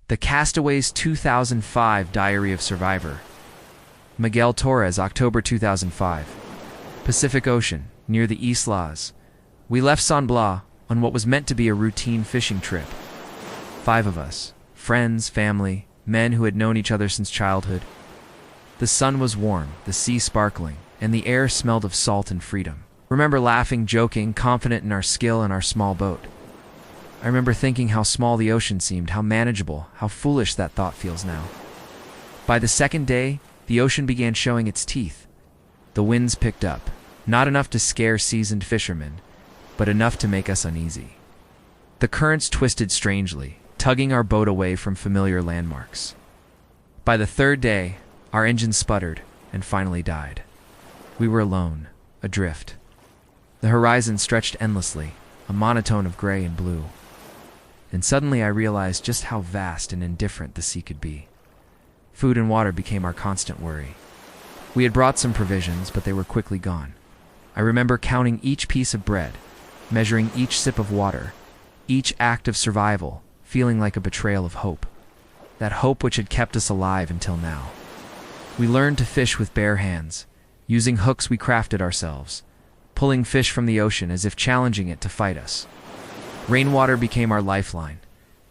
The Castaways 2005 Diary of Survivor. Miguel Torres, October 2005. Pacific Ocean, near the Islas. We left San Blas on what was meant to be a routine fishing trip. 5 of us, friends, family, men who had known each other since childhood. The sun was warm, the sea sparkling, and the air smelled of salt and freedom. Remember laughing, joking, confident in our skill and our small boat. I remember thinking how small the ocean seemed, how manageable, how foolish that thought feels now. By the second day, the ocean began showing its teeth. The winds picked up, not enough to scare seasoned fishermen, but enough to make us uneasy. The currents twisted strangely, tugging our boat away from familiar landmarks. By the third day, our engine sputtered and finally died. We were alone, adrift. The horizon stretched endlessly, a monotone of gray and blue. And suddenly I realized just how vast and indifferent the sea could be. Food and water became our constant worry. We had brought some provisions, but they were quickly gone. I remember counting each piece of bread, measuring each sip of water, each act of survival, feeling like a betrayal of hope. That hope which had kept us alive until now. We learned to fish with bare hands, using hooks we crafted ourselves, pulling fish from the ocean as if challenging it to fight us. Rainwater became our lifeline,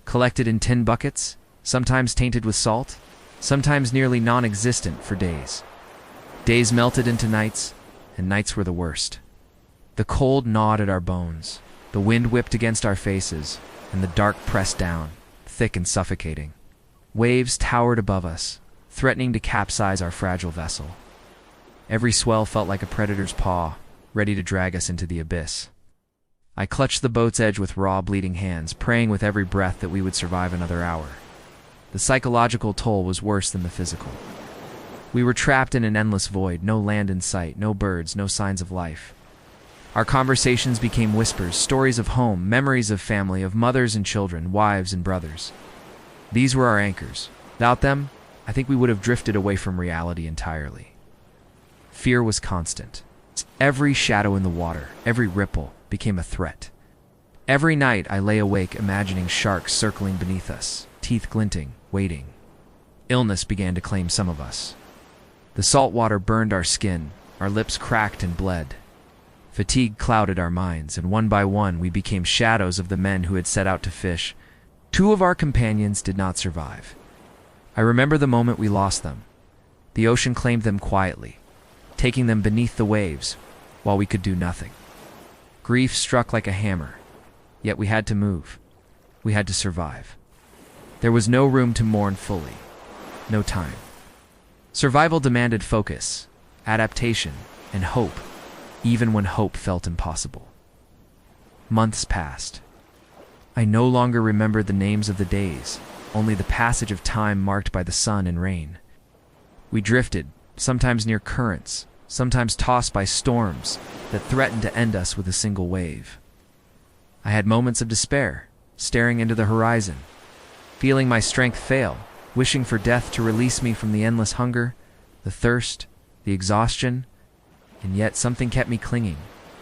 collected in tin buckets, sometimes tainted with salt, sometimes nearly non-existent for days. Days melted into nights, and nights were the worst. The cold gnawed at our bones, the wind whipped against our faces, and the dark pressed down, thick and suffocating. Waves towered above us, threatening to capsize our fragile vessel. Every swell felt like a predator's paw, ready to drag us into the abyss. I clutched the boat's edge with raw, bleeding hands, praying with every breath that we would survive another hour. The psychological toll was worse than the physical. We were trapped in an endless void, no land in sight, no birds, no signs of life. Our conversations became whispers, stories of home, memories of family, of mothers and children, wives and brothers. These were our anchors. Without them, I think we would have drifted away from reality entirely. Fear was constant. Every shadow in the water, every ripple, became a threat. Every night I lay awake imagining sharks circling beneath us, teeth glinting, waiting. Illness began to claim some of us. The salt water burned our skin, our lips cracked and bled. Fatigue clouded our minds, and one by one we became shadows of the men who had set out to fish. 2 of our companions did not survive. I remember the moment we lost them. The ocean claimed them quietly, taking them beneath the waves, while we could do nothing. Grief struck like a hammer, yet we had to move. We had to survive. There was no room to mourn fully, no time. Survival demanded focus, adaptation, and hope, even when hope felt impossible. Months passed. I no longer remembered the names of the days, only the passage of time marked by the sun and rain. We drifted, sometimes near currents, sometimes tossed by storms that threatened to end us with a single wave. I had moments of despair, staring into the horizon, feeling my strength fail, wishing for death to release me from the endless hunger, the thirst, the exhaustion, and yet something kept me clinging,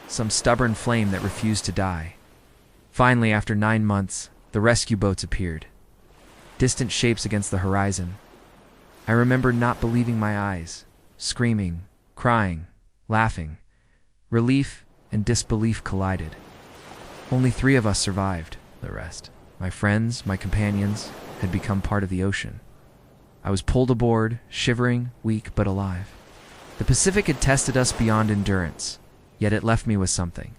some stubborn flame that refused to die. Finally, after 9 months, the rescue boats appeared, distant shapes against the horizon. I remember not believing my eyes, screaming, crying, laughing. Relief and disbelief collided. Only 3 of us survived. The rest, my friends, my companions, had become part of the ocean. I was pulled aboard, shivering, weak, but alive. The Pacific had tested us beyond endurance, yet it left me with something,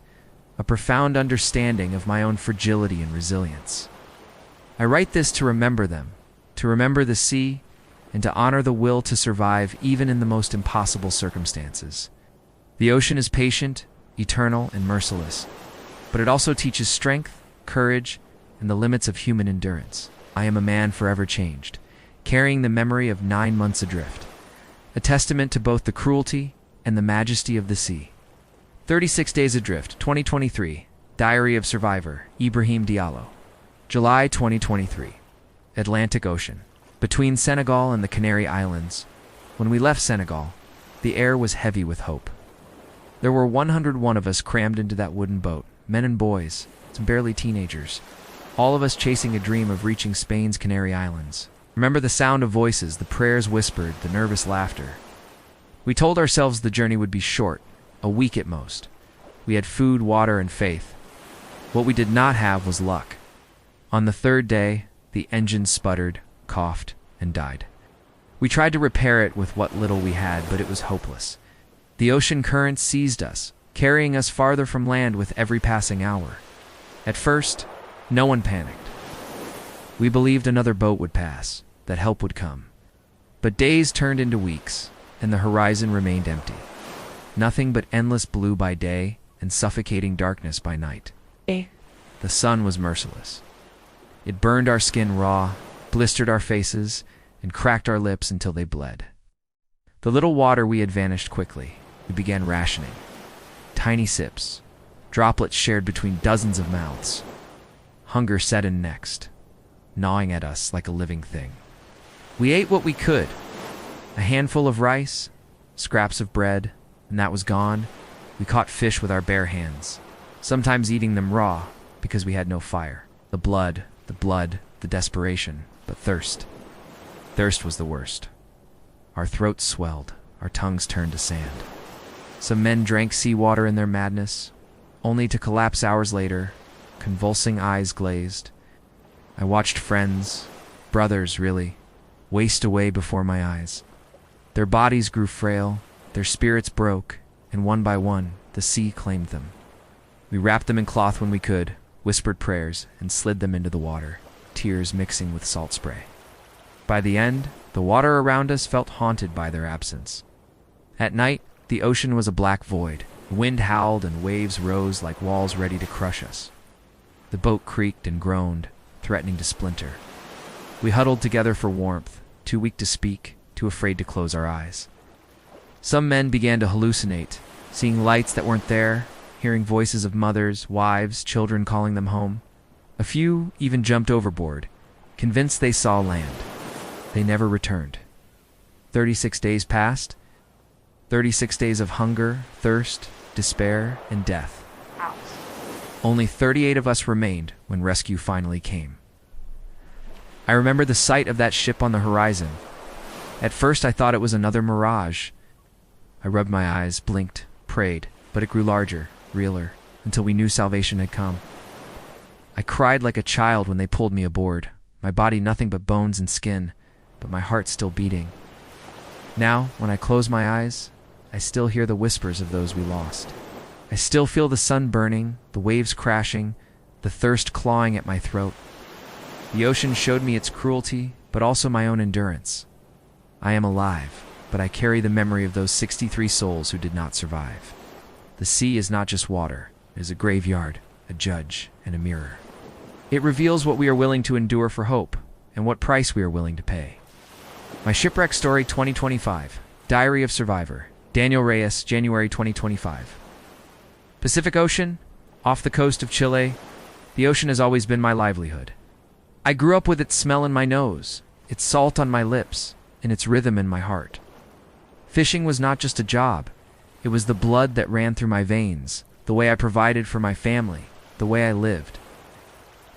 a profound understanding of my own fragility and resilience. I write this to remember them, to remember the sea, and to honor the will to survive even in the most impossible circumstances. The ocean is patient, eternal, and merciless, but it also teaches strength, courage, and the limits of human endurance. I am a man forever changed, carrying the memory of 9 months adrift, a testament to both the cruelty and the majesty of the sea. 36 Days Adrift, 2023, Diary of Survivor, Ibrahim Diallo. July 2023, Atlantic Ocean. Between Senegal and the Canary Islands, when we left Senegal, the air was heavy with hope. There were 101 of us crammed into that wooden boat, men and boys, some barely teenagers. all of us chasing a dream of reaching Spain's Canary Islands. Remember the sound of voices, the prayers whispered, the nervous laughter. We told ourselves the journey would be short, a week at most. We had food, water, and faith. What we did not have was luck. On the third day, the engine sputtered, coughed, and died. We tried to repair it with what little we had, but it was hopeless. The ocean currents seized us, carrying us farther from land with every passing hour. At first, no one panicked. We believed another boat would pass, that help would come. But days turned into weeks, and the horizon remained empty. Nothing but endless blue by day and suffocating darkness by night. The sun was merciless. It burned our skin raw, blistered our faces, and cracked our lips until they bled. The little water we had vanished quickly. We began rationing. Tiny sips, droplets shared between dozens of mouths. Hunger set in next, gnawing at us like a living thing. We ate what we could. A handful of rice, scraps of bread, and that was gone. We caught fish with our bare hands, sometimes eating them raw because we had no fire. The blood, the desperation, but thirst. Thirst was the worst. Our throats swelled, our tongues turned to sand. Some men drank seawater in their madness, only to collapse hours later, convulsing eyes glazed. I watched friends, brothers really, waste away before my eyes. Their bodies grew frail, their spirits broke, and one by one, the sea claimed them. We wrapped them in cloth when we could, whispered prayers, and slid them into the water, tears mixing with salt spray. By the end, the water around us felt haunted by their absence. At night, the ocean was a black void. The wind howled and waves rose like walls ready to crush us. The boat creaked and groaned, threatening to splinter. We huddled together for warmth, too weak to speak, too afraid to close our eyes. Some men began to hallucinate, seeing lights that weren't there, hearing voices of mothers, wives, children calling them home. A few even jumped overboard, convinced they saw land. They never returned. 36 days passed. 36 days of hunger, thirst, despair, and death. Only 38 of us remained when rescue finally came. I remember the sight of that ship on the horizon. At first I thought it was another mirage. I rubbed my eyes, blinked, prayed, but it grew larger, realer, until we knew salvation had come. I cried like a child when they pulled me aboard, my body nothing but bones and skin, but my heart still beating. Now, when I close my eyes, I still hear the whispers of those we lost. I still feel the sun burning, the waves crashing, the thirst clawing at my throat. The ocean showed me its cruelty, but also my own endurance. I am alive, but I carry the memory of those 63 souls who did not survive. The sea is not just water. It is a graveyard, a judge, and a mirror. It reveals what we are willing to endure for hope, and what price we are willing to pay. My Shipwreck Story 2025, Diary of Survivor, Daniel Reyes, January 2025. Pacific Ocean, off the coast of Chile. The ocean has always been my livelihood. I grew up with its smell in my nose, its salt on my lips, and its rhythm in my heart. Fishing was not just a job. It was the blood that ran through my veins, the way I provided for my family, the way I lived.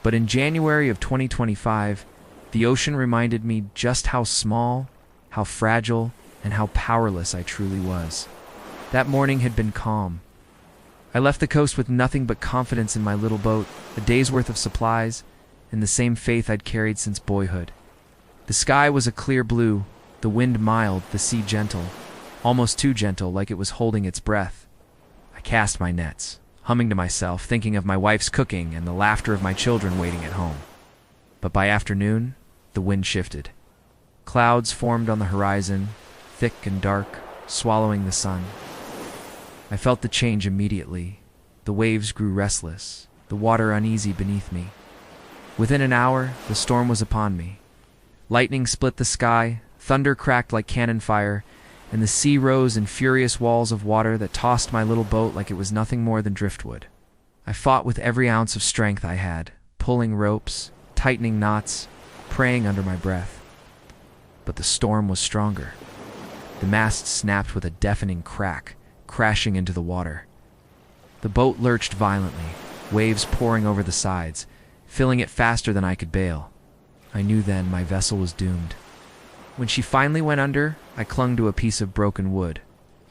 But in January of 2025, the ocean reminded me just how small, how fragile, and how powerless I truly was. That morning had been calm. I left the coast with nothing but confidence in my little boat, a day's worth of supplies, and the same faith I'd carried since boyhood. The sky was a clear blue, the wind mild, the sea gentle, almost too gentle, like it was holding its breath. I cast my nets, humming to myself, thinking of my wife's cooking and the laughter of my children waiting at home. But by afternoon, the wind shifted. Clouds formed on the horizon, thick and dark, swallowing the sun. I felt the change immediately. The waves grew restless, the water uneasy beneath me. Within an hour, the storm was upon me. Lightning split the sky, thunder cracked like cannon fire, and the sea rose in furious walls of water that tossed my little boat like it was nothing more than driftwood. I fought with every ounce of strength I had, pulling ropes, tightening knots, praying under my breath. But the storm was stronger. The mast snapped with a deafening crack, crashing into the water. The boat lurched violently, waves pouring over the sides, filling it faster than I could bail. I knew then my vessel was doomed. When she finally went under, I clung to a piece of broken wood,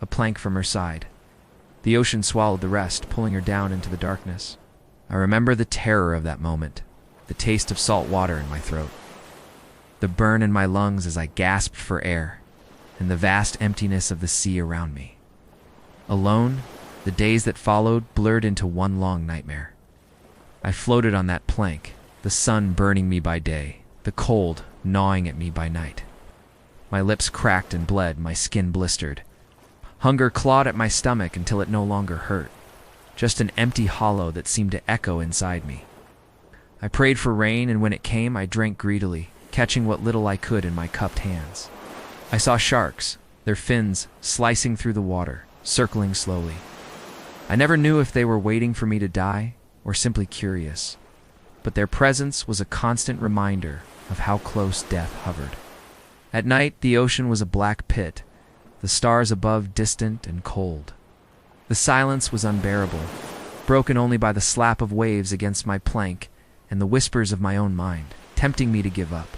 a plank from her side. The ocean swallowed the rest, pulling her down into the darkness. I remember the terror of that moment, the taste of salt water in my throat, the burn in my lungs as I gasped for air, and the vast emptiness of the sea around me. Alone, the days that followed blurred into one long nightmare. I floated on that plank, the sun burning me by day, the cold gnawing at me by night. My lips cracked and bled, my skin blistered. Hunger clawed at my stomach until it no longer hurt, just an empty hollow that seemed to echo inside me. I prayed for rain, and when it came, I drank greedily, catching what little I could in my cupped hands. I saw sharks, their fins slicing through the water, circling slowly. I never knew if they were waiting for me to die or simply curious, but their presence was a constant reminder of how close death hovered. At night, the ocean was a black pit, the stars above distant and cold. The silence was unbearable, broken only by the slap of waves against my plank and the whispers of my own mind, tempting me to give up.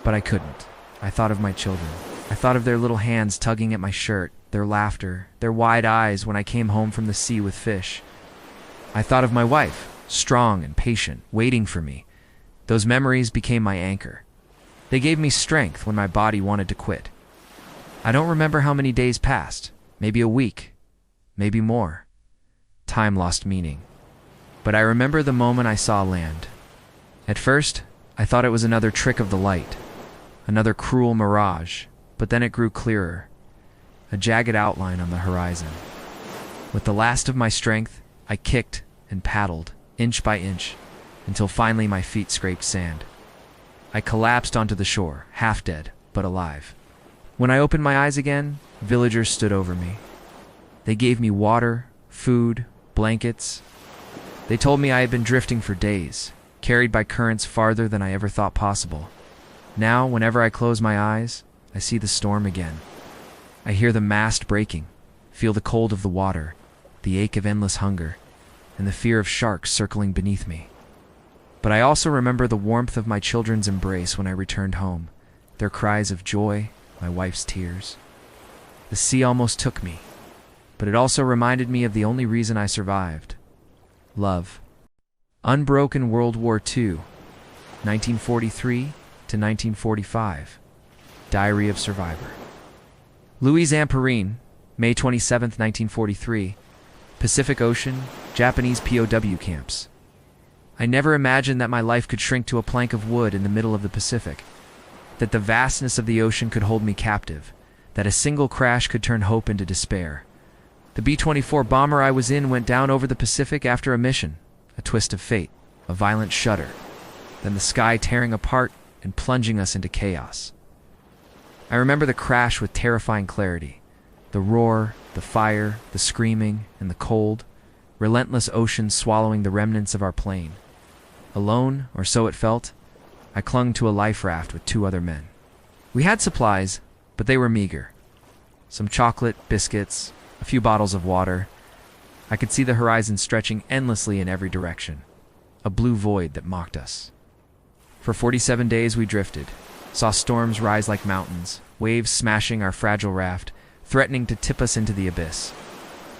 But I couldn't. I thought of my children. I thought of their little hands tugging at my shirt, their laughter, their wide eyes when I came home from the sea with fish. I thought of my wife, strong and patient, waiting for me. Those memories became my anchor. They gave me strength when my body wanted to quit. I don't remember how many days passed, maybe a week, maybe more. Time lost meaning. But I remember the moment I saw land. At first, I thought it was another trick of the light, another cruel mirage, but then it grew clearer, a jagged outline on the horizon. With the last of my strength, I kicked and paddled, inch by inch, until finally my feet scraped sand. I collapsed onto the shore, half dead, but alive. When I opened my eyes again, villagers stood over me. They gave me water, food, blankets. They told me I had been drifting for days, carried by currents farther than I ever thought possible. Now, whenever I close my eyes, I see the storm again. I hear the mast breaking, feel the cold of the water, the ache of endless hunger, and the fear of sharks circling beneath me. But I also remember the warmth of my children's embrace when I returned home, their cries of joy, my wife's tears. The sea almost took me, but it also reminded me of the only reason I survived: love. Unbroken World War II, 1943 to 1945. Diary of Survivor. Louis Zamperini, May 27, 1943. Pacific Ocean, Japanese POW camps. I never imagined that my life could shrink to a plank of wood in the middle of the Pacific, that the vastness of the ocean could hold me captive, that a single crash could turn hope into despair. The B-24 bomber I was in went down over the Pacific after a mission, a twist of fate, a violent shudder, then the sky tearing apart and plunging us into chaos. I remember the crash with terrifying clarity, the roar, the fire, the screaming, and the cold, relentless ocean swallowing the remnants of our plane. Alone, or so it felt, I clung to a life raft with 2 other men. We had supplies, but they were meager. Some chocolate, biscuits, a few bottles of water. I could see the horizon stretching endlessly in every direction, a blue void that mocked us. For 47 days we drifted, saw storms rise like mountains, waves smashing our fragile raft, threatening to tip us into the abyss.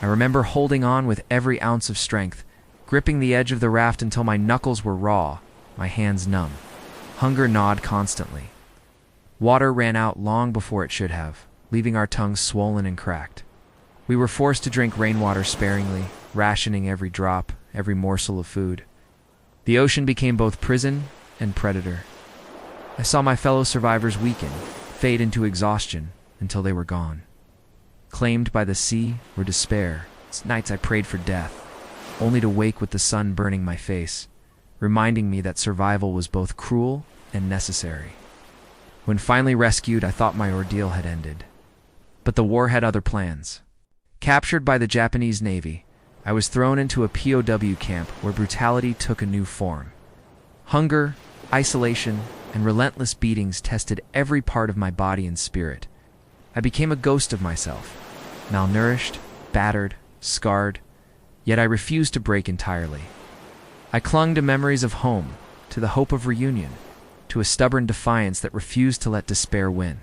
I remember holding on with every ounce of strength, gripping the edge of the raft until my knuckles were raw, my hands numb. Hunger gnawed constantly. Water ran out long before it should have, leaving our tongues swollen and cracked. We were forced to drink rainwater sparingly, rationing every drop, every morsel of food. The ocean became both prison and predator. I saw my fellow survivors weaken, fade into exhaustion until they were gone. Claimed by the sea or despair, nights I prayed for death, only to wake with the sun burning my face, reminding me that survival was both cruel and necessary. When finally rescued, I thought my ordeal had ended. But the war had other plans. Captured by the Japanese Navy, I was thrown into a POW camp where brutality took a new form. Hunger, isolation, and relentless beatings tested every part of my body and spirit. I became a ghost of myself, malnourished, battered, scarred, yet I refused to break entirely. I clung to memories of home, to the hope of reunion, to a stubborn defiance that refused to let despair win.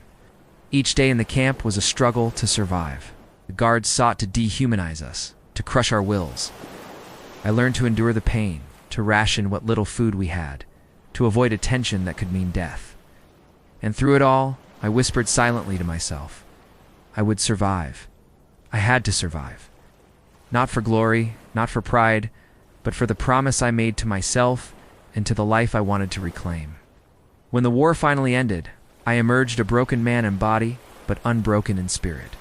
Each day in the camp was a struggle to survive. The guards sought to dehumanize us, to crush our wills. I learned to endure the pain, to ration what little food we had, to avoid a tension that could mean death. And through it all, I whispered silently to myself, I would survive. I had to survive. Not for glory, not for pride, but for the promise I made to myself and to the life I wanted to reclaim. When the war finally ended, I emerged a broken man in body, but unbroken in spirit.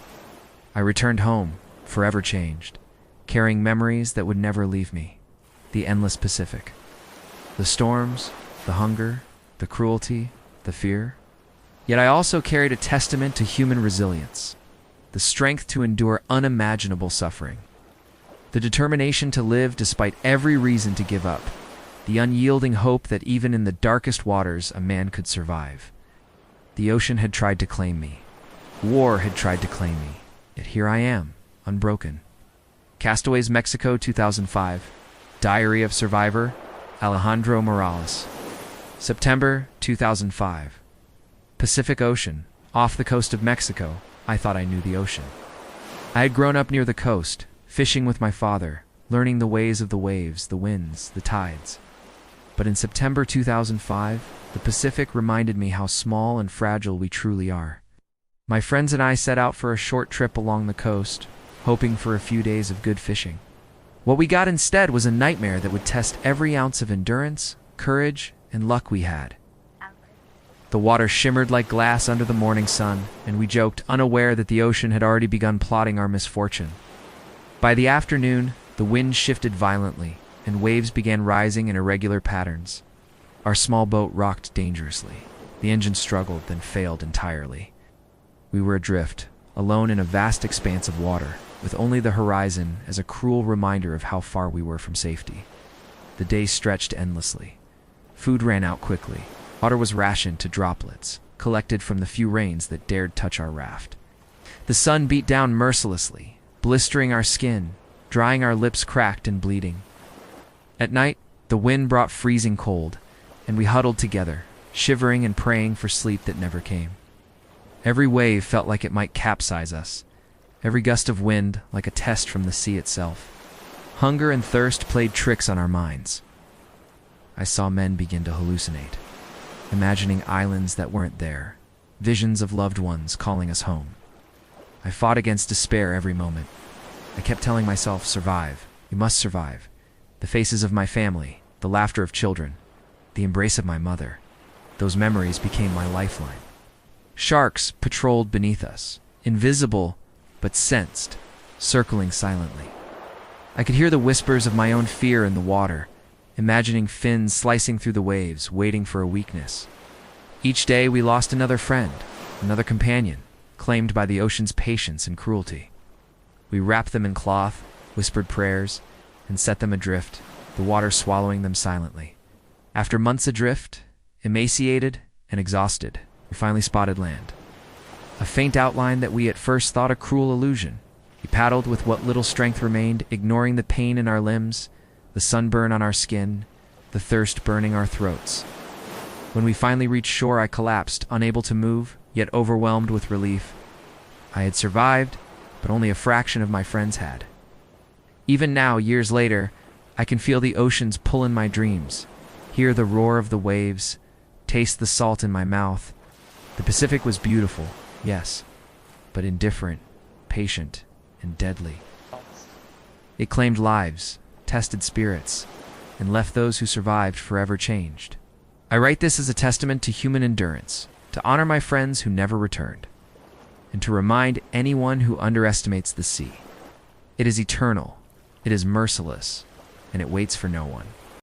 I returned home, forever changed, carrying memories that would never leave me. The endless Pacific. The storms, the hunger, the cruelty, the fear. Yet I also carried a testament to human resilience, the strength to endure unimaginable suffering, the determination to live despite every reason to give up, the unyielding hope that even in the darkest waters a man could survive. The ocean had tried to claim me. War had tried to claim me. Yet here I am, unbroken. Castaways Mexico 2005. Diary of Survivor, Alejandro Morales. September 2005. Pacific Ocean. Off the coast of Mexico, I thought I knew the ocean. I had grown up near the coast, fishing with my father, learning the ways of the waves, the winds, the tides. But in September 2005, the Pacific reminded me how small and fragile we truly are. My friends and I set out for a short trip along the coast, hoping for a few days of good fishing. What we got instead was a nightmare that would test every ounce of endurance, courage, and luck we had. The water shimmered like glass under the morning sun, and we joked, unaware that the ocean had already begun plotting our misfortune. By the afternoon, the wind shifted violently, and waves began rising in irregular patterns. Our small boat rocked dangerously. The engine struggled, then failed entirely. We were adrift, alone in a vast expanse of water, with only the horizon as a cruel reminder of how far we were from safety. The days stretched endlessly. Food ran out quickly. Water was rationed to droplets, collected from the few rains that dared touch our raft. The sun beat down mercilessly, blistering our skin, drying our lips cracked and bleeding. At night, the wind brought freezing cold, and we huddled together, shivering and praying for sleep that never came. Every wave felt like it might capsize us, every gust of wind like a test from the sea itself. Hunger and thirst played tricks on our minds. I saw men begin to hallucinate, imagining islands that weren't there, visions of loved ones calling us home. I fought against despair every moment. I kept telling myself, survive, you must survive. The faces of my family, the laughter of children, the embrace of my mother, those memories became my lifeline. Sharks patrolled beneath us, invisible but sensed, circling silently. I could hear the whispers of my own fear in the water, imagining fins slicing through the waves, waiting for a weakness. Each day we lost another friend, another companion, claimed by the ocean's patience and cruelty. We wrapped them in cloth, whispered prayers, and set them adrift, the water swallowing them silently. After months adrift, emaciated and exhausted, we finally spotted land. A faint outline that we at first thought a cruel illusion. We paddled with what little strength remained, ignoring the pain in our limbs, the sunburn on our skin, the thirst burning our throats. When we finally reached shore, I collapsed, unable to move, yet overwhelmed with relief. I had survived, but only a fraction of my friends had. Even now, years later, I can feel the ocean's pull in my dreams, hear the roar of the waves, taste the salt in my mouth. The Pacific was beautiful, yes, but indifferent, patient, and deadly. It claimed lives, tested spirits, and left those who survived forever changed. I write this as a testament to human endurance, to honor my friends who never returned, and to remind anyone who underestimates the sea. It is eternal, it is merciless, and it waits for no one.